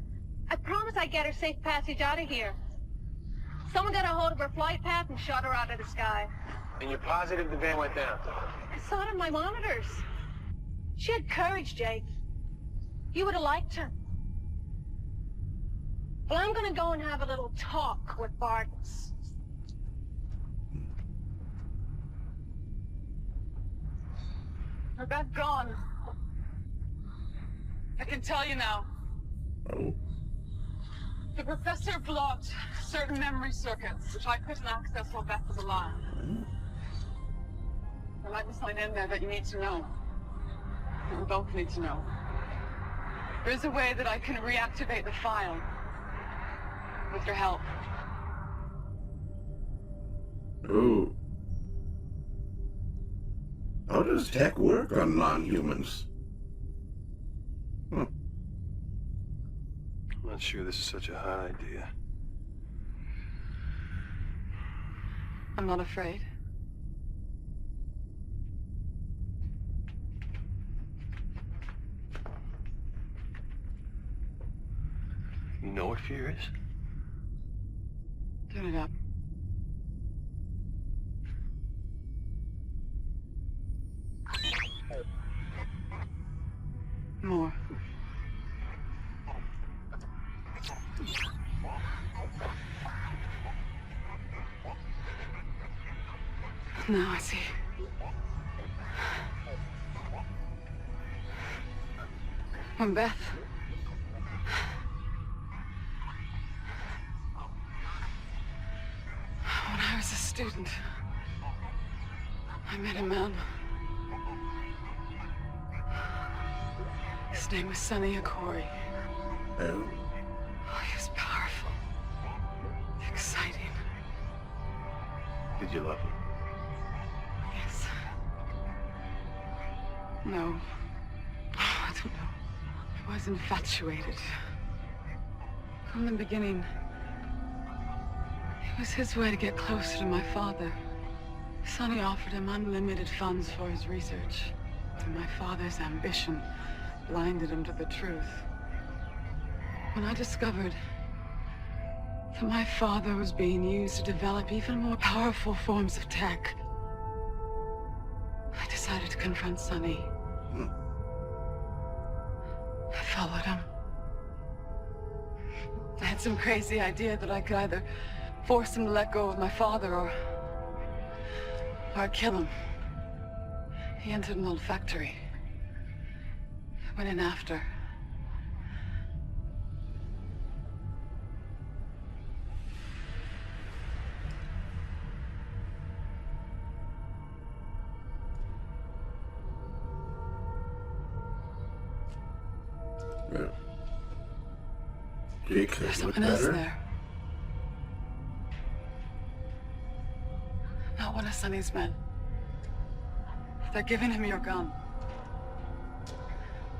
I promised I'd get her safe passage out of here. Someone got a hold of her flight path and shot her out of the sky. And you're positive the van went down? I saw it on my monitors. She had courage, Jake. You would have liked her. Well, I'm gonna go and have a little talk with Vargas. Her Beth gone. I can tell you now. Oh. The professor blocked certain memory circuits, which I couldn't access while Beth was alive. There might be something in there that you need to know. That we both need to know. There is a way that I can reactivate the file. With your help. Ooh. How does tech work on non-humans? Huh. I'm not sure this is such a hot idea. I'm not afraid. You know what fear is? Turn it up. More. Now I see. When Beth... When I was a student, I met a man. His name was Sonny Corey. Oh. Oh, he was powerful. Exciting. Did you love him? Yes. No. I don't know. I was infatuated. From the beginning. It was his way to get closer to my father. Sonny offered him unlimited funds for his research. And my father's ambition blinded him to the truth. When I discovered that my father was being used to develop even more powerful forms of tech, I decided to confront Sonny. I followed him. I had some crazy idea that I could either force him to let go of my father or I'd kill him. He entered an old factory. I went in after. Jake, there's someone else there. Not one of Sonny's men. They're giving him your gun.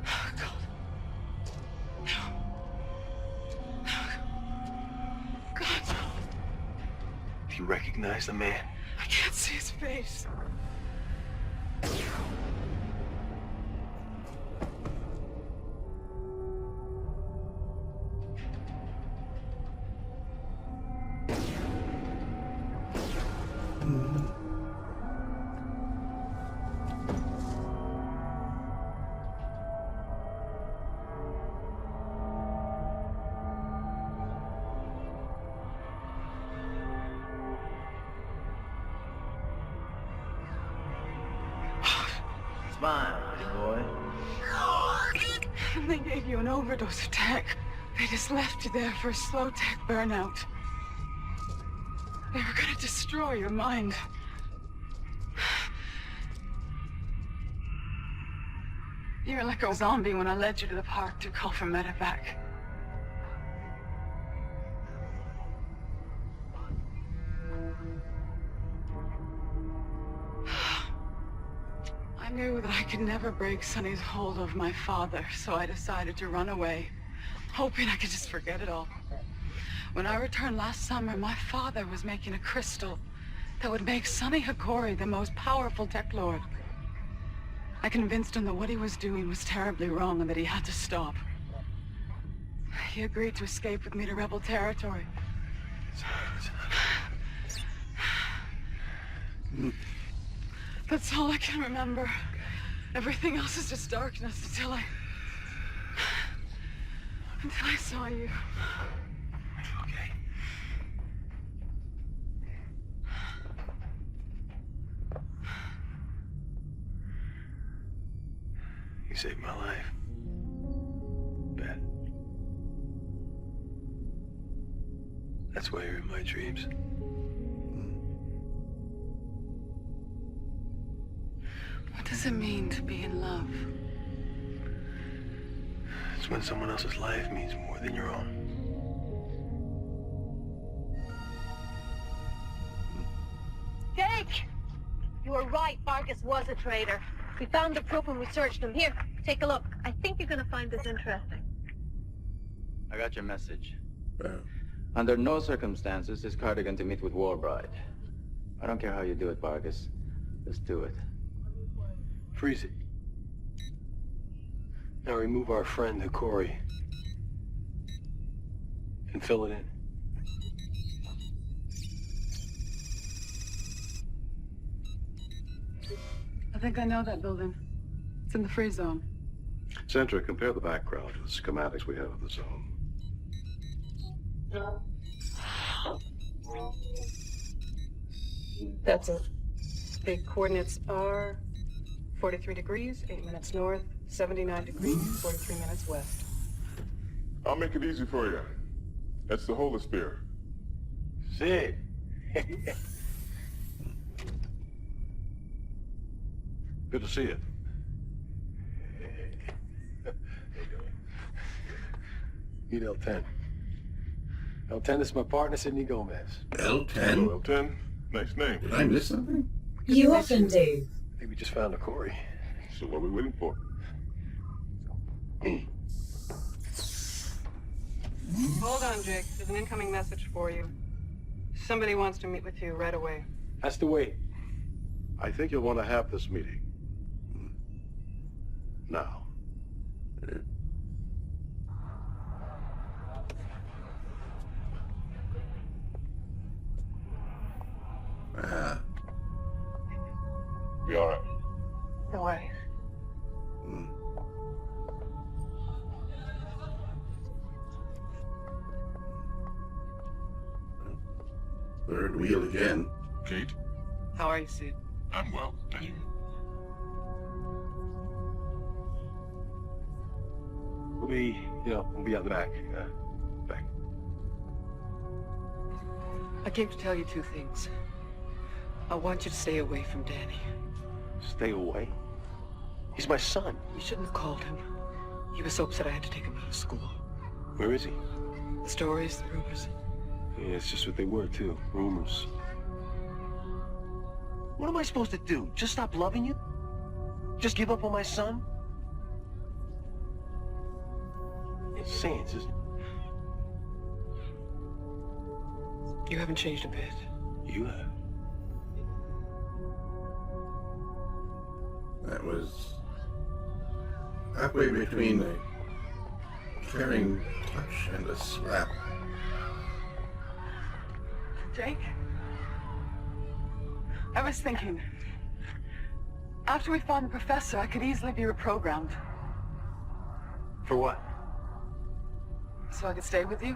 Oh, God. No. God. Do you recognize the man? I can't see his face. Smile, pretty boy. And they gave you an overdose of tech. They just left you there for a slow tech burnout. They were gonna destroy your mind. You were like a zombie when I led you to the park to call for medevac. I knew that I could never break Sonny's hold of my father, so I decided to run away, hoping I could just forget it all. When I returned last summer, my father was making a crystal that would make Sonny Hikori the most powerful tech lord. I convinced him that what he was doing was terribly wrong and that he had to stop. He agreed to escape with me to rebel territory. That's all I can remember. Everything else is just darkness until I saw you. Okay. You saved my life, Beth. That's why you're in my dreams. What does it mean to be in love? It's when someone else's life means more than your own. Jake! You were right, Vargas was a traitor. We found the proof when we searched him. Here, take a look. I think you're gonna find this interesting. I got your message. Under no circumstances is Cardigan to meet with Warbride. I don't care how you do it, Vargas. Just do it. Freeze it. Now remove our friend Hikori and fill it in. I think I know that building. It's in the free zone. Sandra, compare the background to the schematics we have of the zone. That's it. The coordinates are 43 degrees, 8 minutes north, 79 degrees, 43 minutes west. I'll make it easy for you. That's the holosphere. Sid. Good to see you. Meet L10. L10 is my partner, Sidney Gomez. L10? Hello, L10. Nice name. Did I miss something? You often do. I think we just found Hikori. So what are we waiting for? Hold on, Jake. There's an incoming message for you. Somebody wants to meet with you right away. That's the way. I think you'll want to have this meeting. Now. Be all right. No way. Third wheel again. Kate? How are you, Sid? I'm well, thank you. We'll be out the back. Back. I came to tell you two things. I want you to stay away from Danny. Stay away? He's my son. You shouldn't have called him. He was so upset I had to take him out of school. Where is he? The stories, the rumors. Yeah, it's just what they were, too. Rumors. What am I supposed to do? Just stop loving you? Just give up on my son? It's sense, isn't it? You haven't changed a bit. You have. That was halfway between a caring touch and a slap. Jake? I was thinking, after we found the professor, I could easily be reprogrammed. For what? So I could stay with you?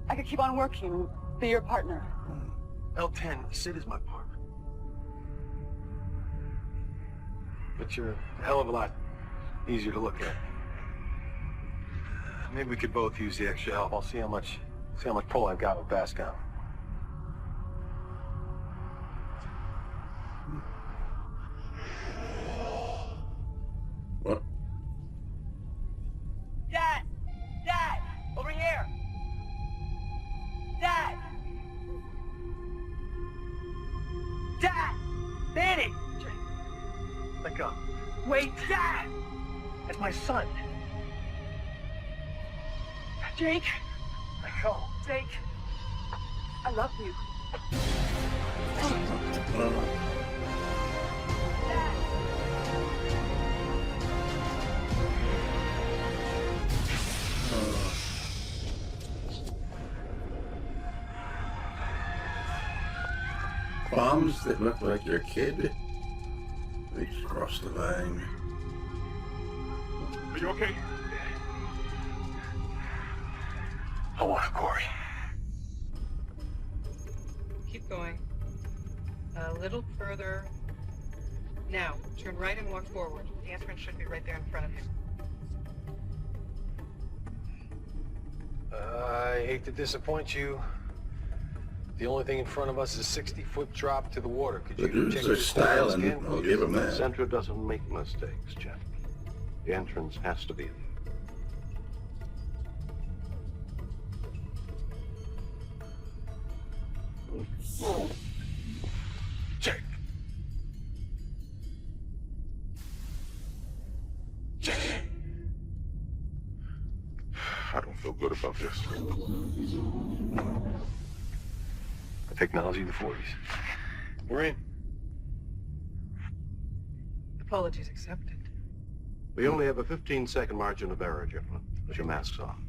I could keep on working and be your partner. L10, Sid is my partner. But you're a hell of a lot easier to look at. Maybe we could both use the extra help. I'll see how much pull I've got with Bascom. What? Dad! Dad! Over here! Dad! Dad! Danny! Let go. Wait, Dad! That's my son. Jake! Let go. Jake! I love you. Bombs that look like your kid? They just crossed the line. Are you okay? I want a Corey. Keep going. A little further. Now, turn right and walk forward. The entrance should be right there in front of you. I hate to disappoint you. The only thing in front of us is a 60-foot drop to the water. Could The you dudes check are your styling. skin? I'll give them that. Centra doesn't make mistakes, Jeff. The entrance has to be there. Jake! Jake! I don't feel good about this. The technology of the 40s. We're in. Apologies accepted. We only have a 15-second margin of error, Jeff. Put your masks on.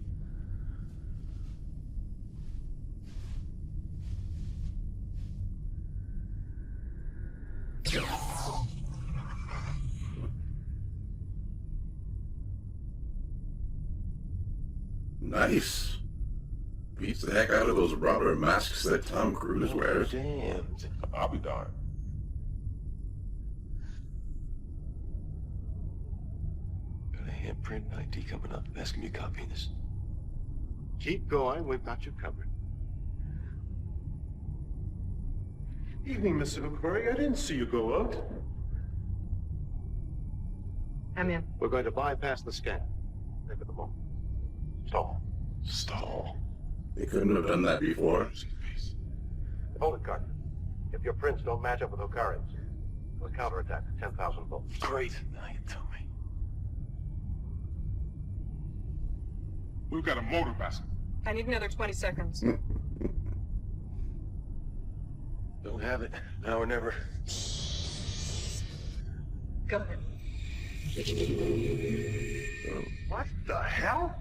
Nice. Beats the heck out of those rubber masks that Tom Cruise wears. Damn. I'll be darned. Got a handprint ID coming up. Asking me to copy this. Keep going. We've got you covered. Evening, Mr. McQuarrie. I didn't see you go out. I'm in. We're going to bypass the scan. Think of the moment. Stall. Stall. They couldn't have done that before. Hold it, Carter. If your prints don't match up with Okari's, we'll counterattack at 10,000 volts. Great. Now you tell me. We've got a motor basket. I need another 20 seconds. Don't have it. Now or never. Go ahead. What the hell?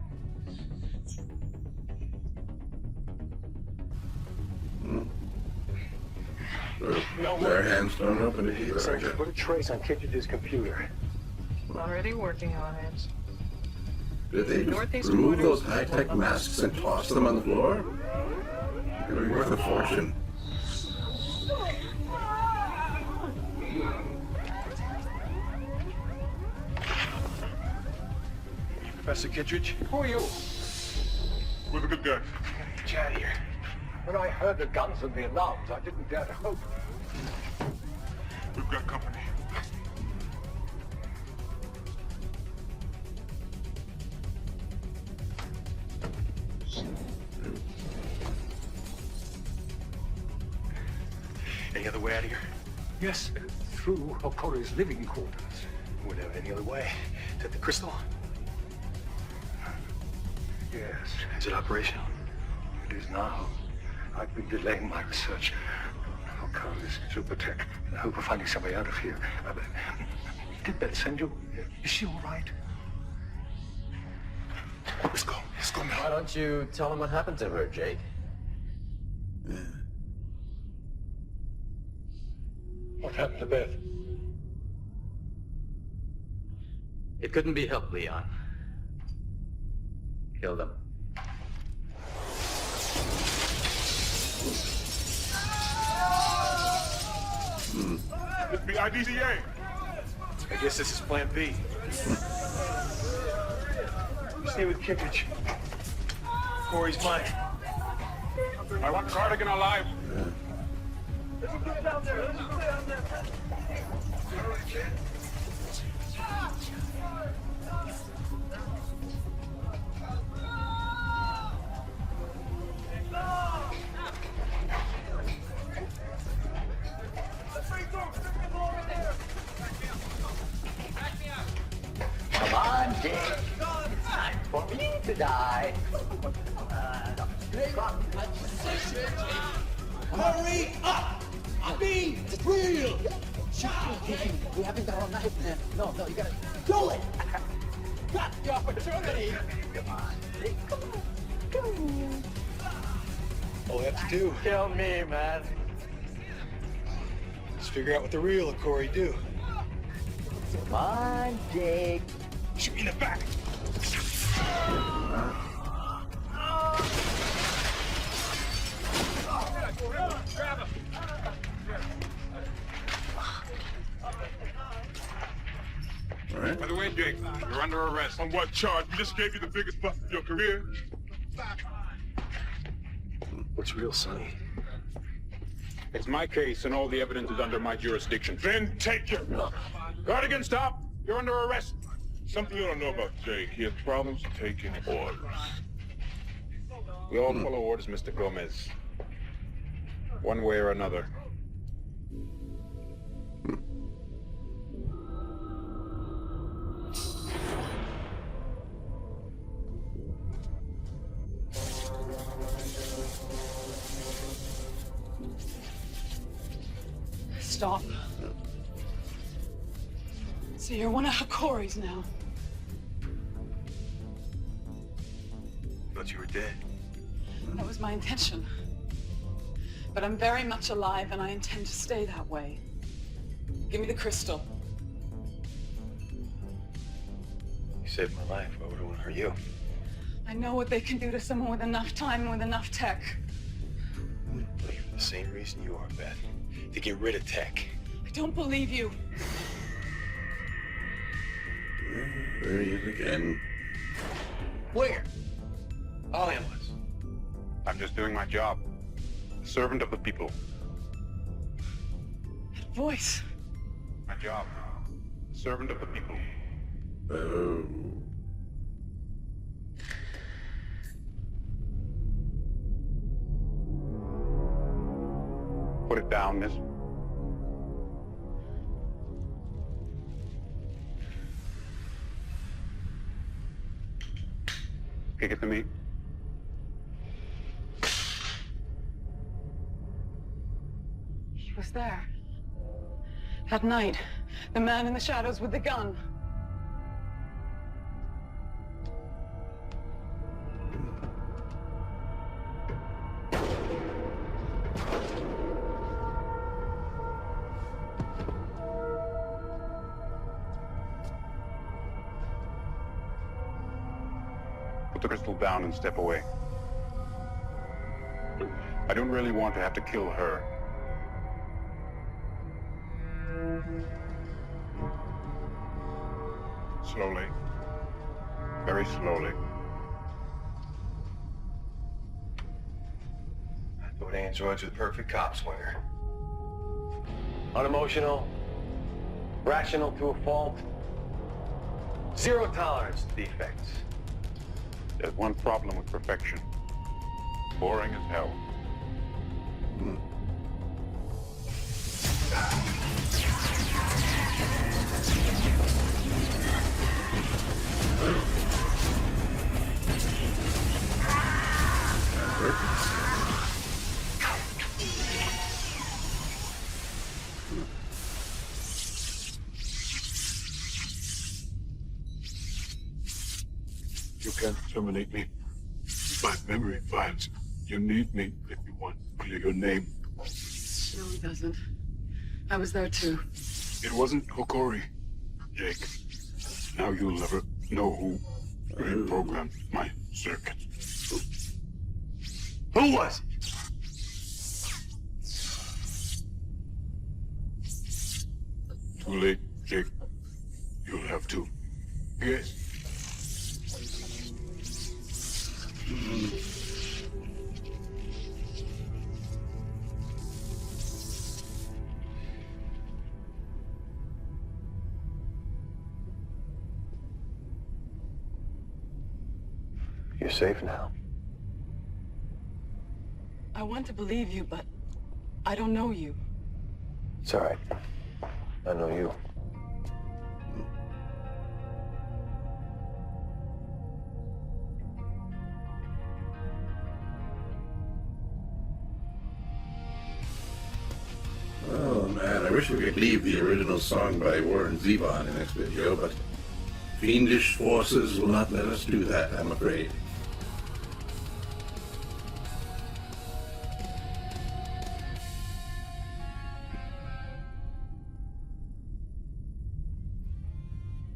Their hands don't open it either. Centra, put a trace on Kittredge's computer. Already working on it. Did they just remove those high-tech masks and toss them on the floor? It'll be worth a fortune. Professor Kittredge? Who are you? We're the good guys. Get you out of here. When I heard the guns and the alarms, I didn't dare to hope. We've got company. Any other way out of here? Yes, through Okori's living quarters. Would there any other way? Is that the crystal? Yes. Is it operational? It is now. I've been delaying my research. Okori's super tech. I hope we're finding somebody out of here. Did Beth send you? Is she all right? Let's go. Let's go now. Why don't you tell him what happened to her, Jake? What happened to Beth? It couldn't be helped, Leon. Kill them. It's the IDCA. I guess this is Plan B. Stay with Kittredge. Corey's mine. I want Cardigan alive. Let's go down there. Let's go down there. Come on, Jake. It's time for me to die. Hurry up! I mean, it's real! We haven't got all night, man. No, you gotta do it. Got the opportunity. Come on, Jake. Come on. All we have to do Kill me, man. is figure out what the real Corey do. Come on, Jake. Shoot me in the back. All right. By the way, Jake, you're under arrest. On what charge? We just gave you the biggest bust of your career. What's real, Sonny? It's my case, and all the evidence is under my jurisdiction. Then take your... Cardigan, stop! You're under arrest. Something you don't know about Jake. He has problems taking orders. We all follow orders, Mr. Gomez. One way or another. Stop. So you're one of Corey's now. Thought you were dead. That was my intention. But I'm very much alive, and I intend to stay that way. Give me the crystal. You saved my life. Why would I want to hurt you? I know what they can do to someone with enough time and with enough tech. Looking for the same reason you are, Beth. To get rid of tech. I don't believe you. There he is again. Where? I'll handle this. I'm just doing my job. Servant of the people. That voice. My job. Servant of the people. Oh. Put it down, miss. Kick it to me. He was there. That night. The man in the shadows with the gun. Put the crystal down and step away. I don't really want to have to kill her. Slowly. Very slowly. Those androids are the perfect cop swinger. Unemotional, rational to a fault, zero tolerance to defects. There's one problem with perfection. Boring as hell. You can't terminate me. My memory files. You need me if you want to clear your name. No, he doesn't. I was there too. It wasn't Hokori, Jake. Now you'll never know who reprogrammed my circuit. Who was it? Too late, Jake. You'll have to guess. You're safe now. I want to believe you, but I don't know you. It's all right. I know you. Oh man, I wish we could leave the original song by Warren Zevon in the next video, but fiendish forces will not let us do that, I'm afraid.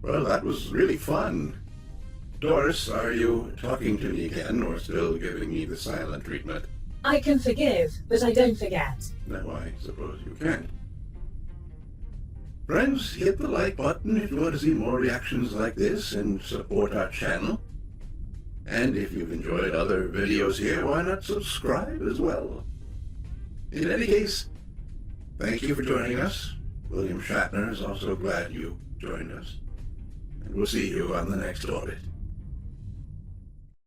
Well, that was really fun. Doris, are you talking to me again, or still giving me the silent treatment? I can forgive, but I don't forget. No, I suppose you can. Friends, hit the like button if you want to see more reactions like this and support our channel. And if you've enjoyed other videos here, why not subscribe as well? In any case, thank you for joining us. William Shatner is also glad you joined us. And we'll see you on the next orbit.